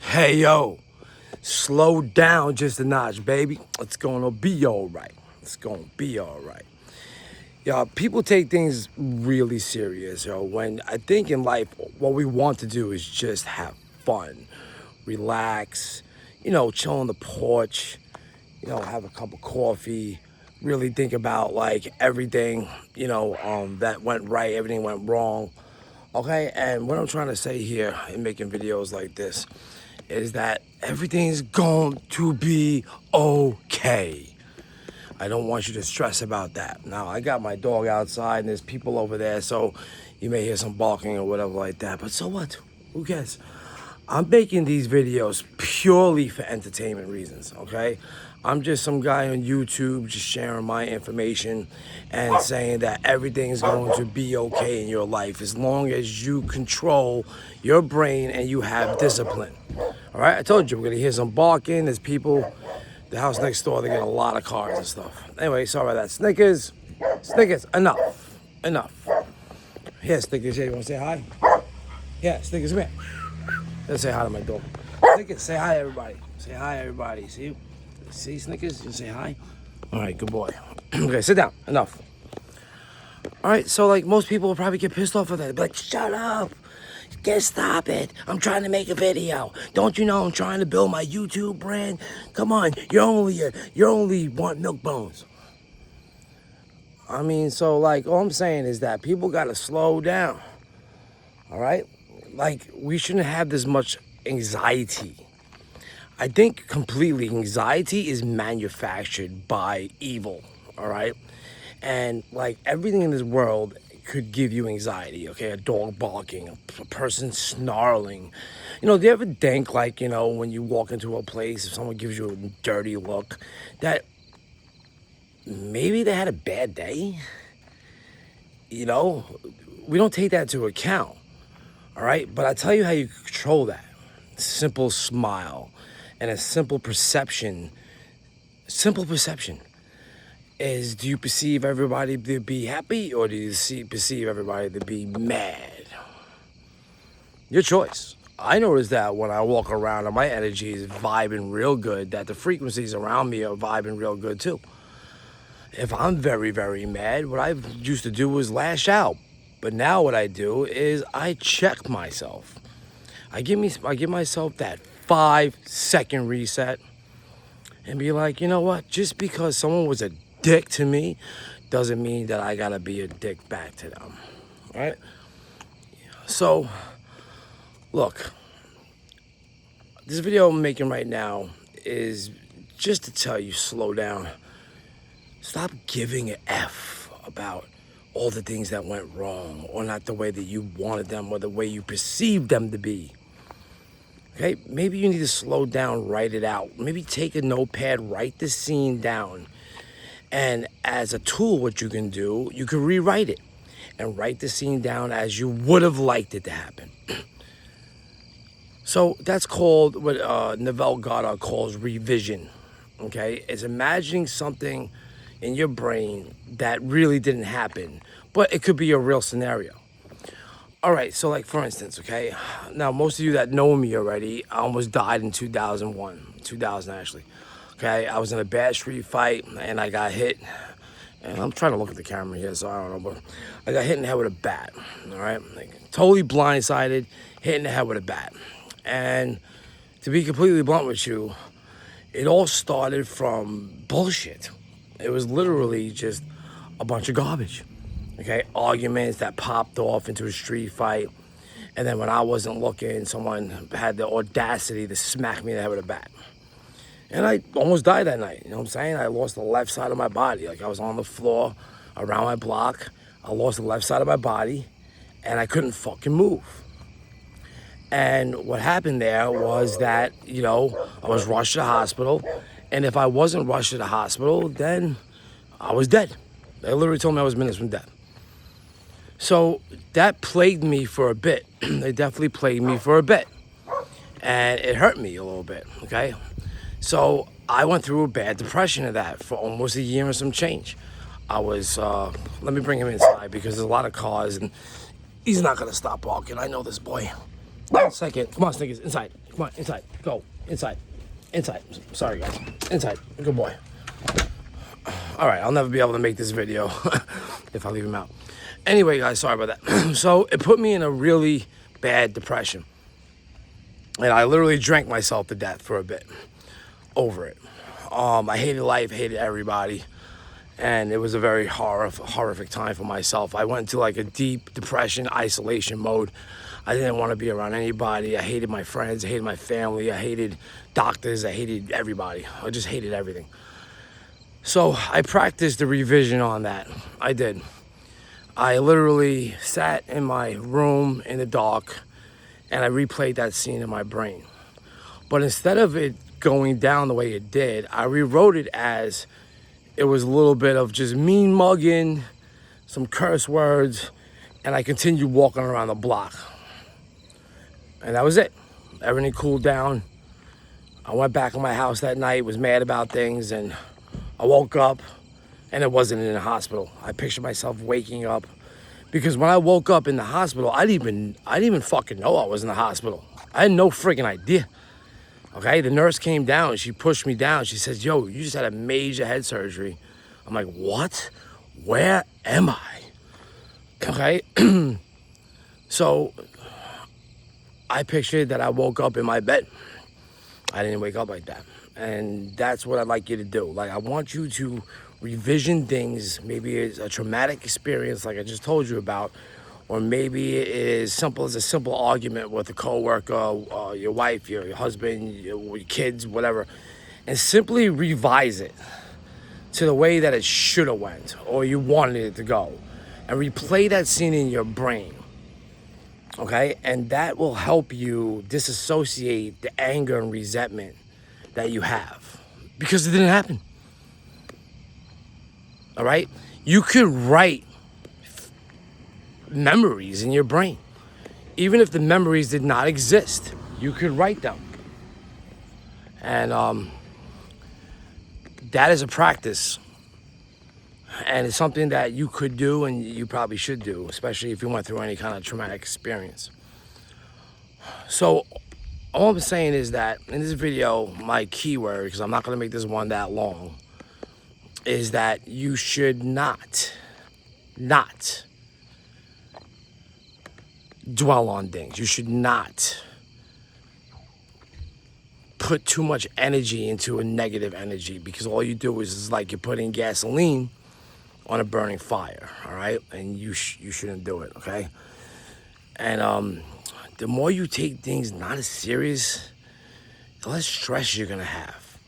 Hey, yo, slow down just a notch, baby. It's gonna be all right. It's gonna be all right. Yo, people take things really serious, yo. When I think in life, what we want to do is just have fun, relax, chill on the porch, have a cup of coffee, really think about like everything, that went right, everything went wrong. Okay, and what I'm trying to say here in making videos like this is that everything's going to be okay. I don't want you to stress about that. Now, I got my dog outside and there's people over there, so you may hear some barking or whatever like that, but so what? Who cares? I'm making these videos purely for entertainment reasons, okay? I'm just some guy on YouTube just sharing my information and saying that everything's going to be okay in your life as long as you control your brain and you have discipline. All right, I told you we're gonna hear some barking. There's people, the house next door, they get a lot of cars and stuff. Anyway, sorry about that. Snickers, enough. Here, Snickers, here, you wanna say hi? Yeah, Snickers, come here. Let's say hi to my dog. Snickers, say hi, everybody. Say hi, everybody. See, Snickers? You say hi? All right, good boy. Okay, sit down. Enough. All right, so like most people will probably get pissed off at that. They'll be like, shut up. Just stop it. I'm trying to make a video. Don't you know I'm trying to build my YouTube brand? Come on, you only want milk bones. I mean, so like all I'm saying is that people gotta slow down. All right? Like, we shouldn't have this much anxiety. I think completely anxiety is manufactured by evil, all right? And like everything in this world could give you anxiety, okay? A dog barking, a person snarling. Do you ever think like, when you walk into a place, if someone gives you a dirty look, that maybe they had a bad day? We don't take that into account, all right? But I tell you how you control that. Simple smile and a simple perception is, do you perceive everybody to be happy or do you perceive everybody to be mad? Your choice. I notice that when I walk around and my energy is vibing real good, that the frequencies around me are vibing real good too. If I'm very, very mad, what I used to do was lash out. But now what I do is I check myself. I give myself that 5-second reset and be like, you know what? Just because someone was a dick to me doesn't mean that I gotta be a dick back to them, right? So, look, this video I'm making right now is just to tell you, slow down. Stop giving an F about all the things that went wrong or not the way that you wanted them or the way you perceived them to be. Okay, maybe you need to slow down, write it out. Maybe take a notepad, write the scene down. And as a tool, what you can do, you can rewrite it and write the scene down as you would have liked it to happen. So that's called what Neville Goddard calls revision, okay? It's imagining something in your brain that really didn't happen, but it could be a real scenario. All right, so like for instance, okay? Now, most of you that know me already, I almost died in 2000 actually. Okay, I was in a bad street fight and I got hit. And I'm trying to look at the camera here, so I don't know, but I got hit in the head with a bat, all right? Like, totally blindsided, hit in the head with a bat. And to be completely blunt with you, it all started from bullshit. It was literally just a bunch of garbage. Okay, arguments that popped off into a street fight. And then when I wasn't looking, someone had the audacity to smack me in the head with a bat. And I almost died that night, you know what I'm saying? I lost the left side of my body. Like I was on the floor around my block. I lost the left side of my body and I couldn't fucking move. And what happened there was that, I was rushed to the hospital. And if I wasn't rushed to the hospital, then I was dead. They literally told me I was minutes from death. So that plagued me for a bit. It definitely plagued me for a bit. And it hurt me a little bit, okay? So I went through a bad depression of that for almost a year and some change. I was, let me bring him inside because there's a lot of cars and he's not gonna stop barking. I know this boy. 1 second. Come on, Snickers. Inside. Come on, inside. Go. Inside. Inside. Sorry, guys. Inside. Good boy. All right, I'll never be able to make this video if I leave him out. Anyway, guys, sorry about that. So it put me in a really bad depression. And I literally drank myself to death for a bit over it. I hated life, hated everybody. And it was a very horrific time for myself. I went into like a deep depression, isolation mode. I didn't want to be around anybody. I hated my friends, I hated my family, I hated doctors, I hated everybody. I just hated everything. So I practiced the revision on that. I did. I literally sat in my room in the dark and I replayed that scene in my brain. But instead of it going down the way it did, I rewrote it as it was a little bit of just mean mugging, some curse words, and I continued walking around the block. And that was it. Everything cooled down. I went back in my house that night, was mad about things, and I woke up and it wasn't in the hospital. I pictured myself waking up because when I woke up in the hospital, I didn't even fucking know I was in the hospital. I had no freaking idea. Okay, the nurse came down, she pushed me down. She says, yo, you just had a major head surgery. I'm like, what? Where am I? Okay, so I pictured that I woke up in my bed. I didn't wake up like that. And that's what I'd like you to do. Like, I want you to revision things. Maybe it's a traumatic experience like I just told you about, or maybe it is simple as a simple argument with a coworker, your wife, your husband, your kids, whatever, and simply revise it to the way that it should have went or you wanted it to go, and replay that scene in your brain. Okay, and that will help you disassociate the anger and resentment that you have because it didn't happen. All right, you could write memories in your brain. Even if the memories did not exist, you could write them. And that is a practice. And it's something that you could do and you probably should do, especially if you went through any kind of traumatic experience. So all I'm saying is that in this video, my keyword, because I'm not going to make this one that long, is that you should not dwell on things. You should not put too much energy into a negative energy, because all you do is like you're putting gasoline on a burning fire, all right? And you shouldn't do it, okay? And the more you take things not as serious, the less stress you're gonna have.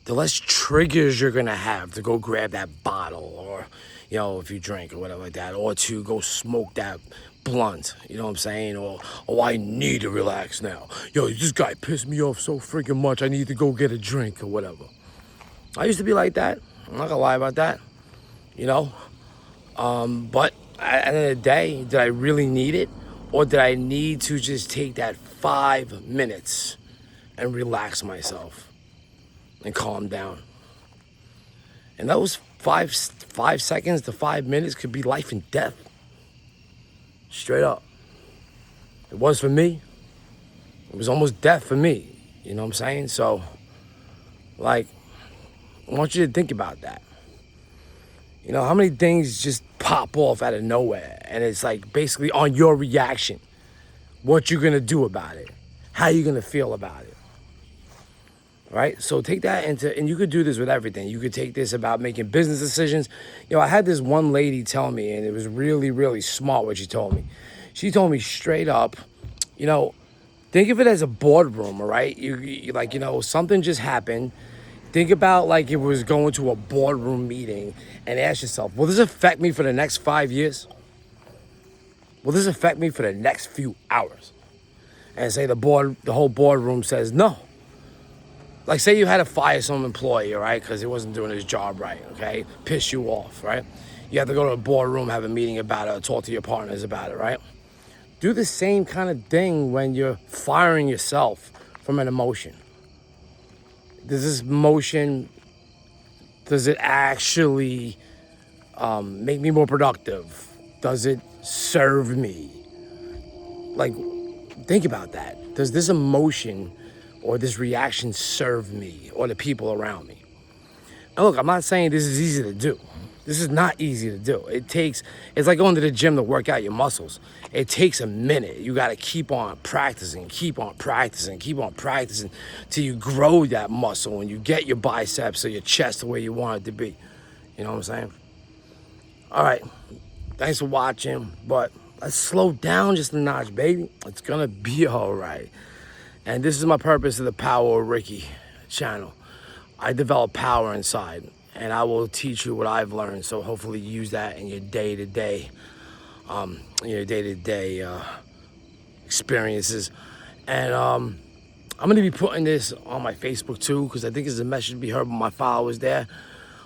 The less triggers you're gonna have to go grab that bottle, or, you know, if you drink or whatever like that, or to go smoke that blunt, you know what I'm saying? Or, oh, I need to relax now. Yo, this guy pissed me off so freaking much, I need to go get a drink or whatever. I used to be like that. I'm not gonna lie about that, you know? But at the end of the day, did I really need it? Or did I need to just take that 5 minutes and relax myself and calm down? And those five seconds to 5 minutes could be life and death. Straight up. It was for me. It was almost death for me. You know what I'm saying? So, like, I want you to think about that. You know, how many things just pop off out of nowhere, and it's like basically on your reaction, what you're gonna do about it, how you're gonna feel about it, right? So take that into, and you could do this with everything. You could take this about making business decisions. You know, I had this one lady tell me, and it was really, really smart what she told me. She told me straight up, you know, think of it as a boardroom, all right? You like, you know, something just happened. Think about like it was going to a boardroom meeting, and ask yourself, will this affect me for the next 5 years? Will this affect me for the next few hours? And say the whole boardroom says no. Like, say you had to fire some employee, all right, because he wasn't doing his job right, okay? Piss you off, right? You have to go to a boardroom, have a meeting about it, or talk to your partners about it, right? Do the same kind of thing when you're firing yourself from an emotion. Does this emotion, does it actually make me more productive? Does it serve me? Like, Think about that. Does this emotion or this reaction serve me or the people around me? And look, I'm not saying this is easy to do. This is not easy to do. It's like going to the gym to work out your muscles. It takes a minute. You got to keep on practicing, keep on practicing, keep on practicing till you grow that muscle and you get your biceps or your chest the way you want it to be. You know what I'm saying? All right. Thanks for watching, but let's slow down just a notch, baby. It's gonna be all right. And this is my purpose of the Power of Ricky channel. I develop power inside, and I will teach you what I've learned. So hopefully you use that in your day-to-day, experiences. And I'm gonna be putting this on my Facebook too, because I think it's a message to be heard by my followers there.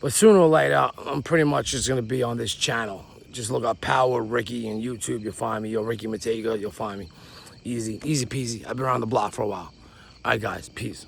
But sooner or later, I'm pretty much just gonna be on this channel. Just look up Power Ricky on YouTube, you'll find me. Or Ricky Matega, you'll find me. Easy peasy. I've been around the block for a while. All right, guys, peace.